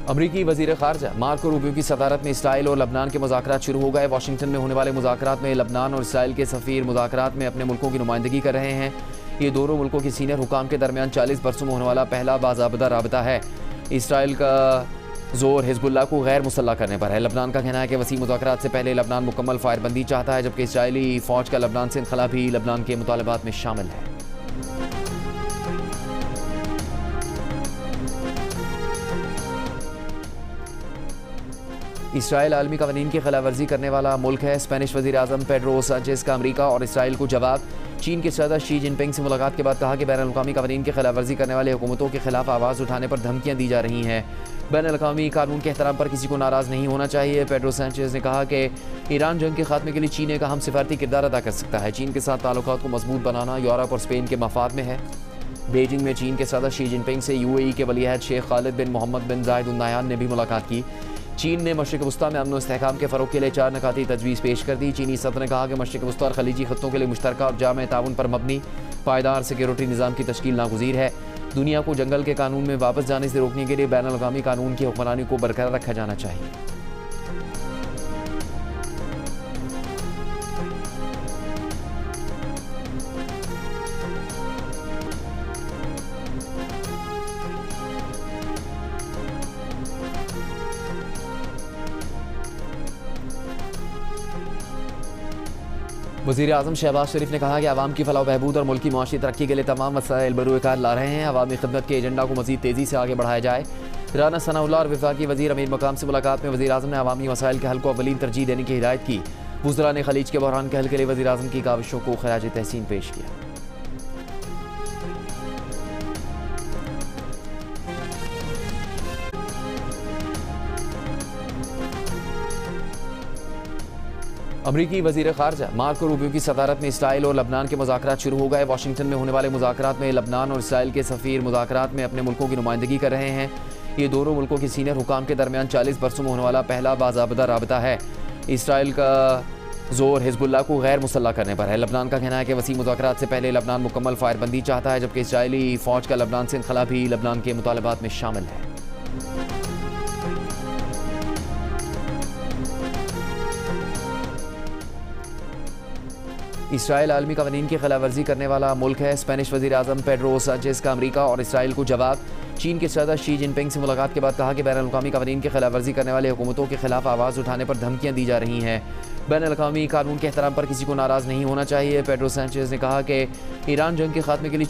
अमरीकी वज़ीर ख़ारजा Marco Rubio की सदारत में इसराइल और लबनान के मुज़ाकरात शुरू हो गए। वाशिंगटन में होने वाले मुज़ाकरात में लबनान और इसराइल के सफ़ीर मुज़ाकरात में अपने मुल्कों की नुमाइंदगी कर रहे हैं। ये दोनों मुल्कों के सीनियर हुकाम के दरमियान 40 बरसों में होने वाला पहला बाज़ाब्ता राबता है। इसराइल का जोर हिज़्बुल्लाह को गैर मुसल्लह करने पर है। लबनान का कहना है कि वसी मुज़ाकरात से पहले लबनान मुकम्मल फायरबंदी चाहता है, जबकि इसराइली फ़ौज का लबनान से इनखला भी लबनान के मुतालबात में शामिल है। इसराइल आलमी कवानीन की खिलाफ वर्जी करने वाला मुल्क है। स्पेनिश वज़ीर आज़म पेड्रो साnchez का अमरीका और इसराइल को जवाब। चीन के सदर शी जिनपिंग से मुलाकात के बाद कहा कि बैनुल-अक़वामी कवानीन की खिलाफ वर्जी करने वाले हुकूमतों के खिलाफ आवाज़ उठाने पर धमकियाँ दी जा रही हैं। बैनुल-अक़वामी कानून के एहतराम पर किसी को नाराज़ नहीं होना चाहिए। पेड्रो साnchez ने कहा कि ईरान जंग के खात्मे के लिए चीन का हम सिफारती किरदार अदा कर सकता है। चीन के साथ ताल्लुकात को मजबूत बनाना यूरोप और स्पेन के मफाद में है। बीजिंग में चीन के सदर शी जिनपिंग से UAE के वलीअहद शेख खालिद बिन मोहम्मद बिन जायद अल नहयान ने भी मुलाकात की। चीन ने मशरिक़ वस्ता में अमन और इस्तेहकाम के फ़रोग़ के लिए 4 निकाती तजवीज़ पेश कर दी। चीनी सदर ने कहा कि मशरिक़ वस्ता और खलीजी खत्तों के लिए मुश्तरका और जामे ताउन पर मबनी पायदार सिक्योरिटी निज़ाम की तश्कील नागुज़ीर है। दुनिया को जंगल के कानून में वापस जाने से रोकने के लिए बैनुल-अक़वामी कानून की हुक्मरानी को बरकरार रखा जाना चाहिए। वज़ीर आज़म शहबाज शरीफ ने कहा कि आवाम की फलाह बहबूद और मुल्की माशी तरक्की के लिए तमाम वसाइल बरूएकार ला रहे हैं। अवामी खिदमत के एजेंडा को मज़ीद तेज़ी से आगे बढ़ाया जाए। राना सनाउल्लाह और वफाकी वज़ीर अमीर मकाम से मुलाकात में वज़ीर आज़म ने अवामी मसाइल के हल को अव्वलीन तरजीह देने की हिदायत की। वुज़रा ने खलीज के बहरान के हल के लिए वज़ीर आज़म की काविशों को खराज तहसीन पेश किया। अमरीकी वज़ीर ख़ारजा मार्को रूबियो की सदारत में इसराइल और लबनान के मुज़ाकरात शुरू हो गए। वाशिंगटन में होने वाले मुज़ाकरात में लबनान और इसराइल के सफ़ीर मुज़ाकरात में अपने मुल्कों की नुमाइंदगी कर रहे हैं। ये दोनों मुल्कों के सीनियर हुकाम के दरमियान 40 बरसों में होने वाला पहला बाज़ाब्ता राबता है। इसराइल का जोर हिज़्बुल्लाह को गैर मुसल्लह करने पर है। लबनान का कहना है कि वसी मुज़ाकरात से पहले लबनान मुकम्मल फायरबंदी चाहता है, जबकि इसराइली फ़ौज का लबनान से इनखला भी लबनान के मुतालबात में शामिल है। इसराइल आलमी कवानीन की खिलाफ वर्जी करने वाला मुल्क है। स्पेनिश वज़ीर आज़म पेड्रो साnchez का अमरीका और इसराइल को जवाब। चीन के सदर शी जिनपिंग से मुलाकात के बाद कहा कि बैनुल-अक़वामी कवानीन की खिलाफ वर्जी करने वाले हुकूमतों के खिलाफ आवाज़ उठाने पर धमकियाँ दी जा रही हैं। बैनुल-अक़वामी कानून के एहतराम पर किसी को नाराज़ नहीं होना चाहिए। पेड्रो साnchez ने कहा कि ईरान जंग के खात्मे के लिए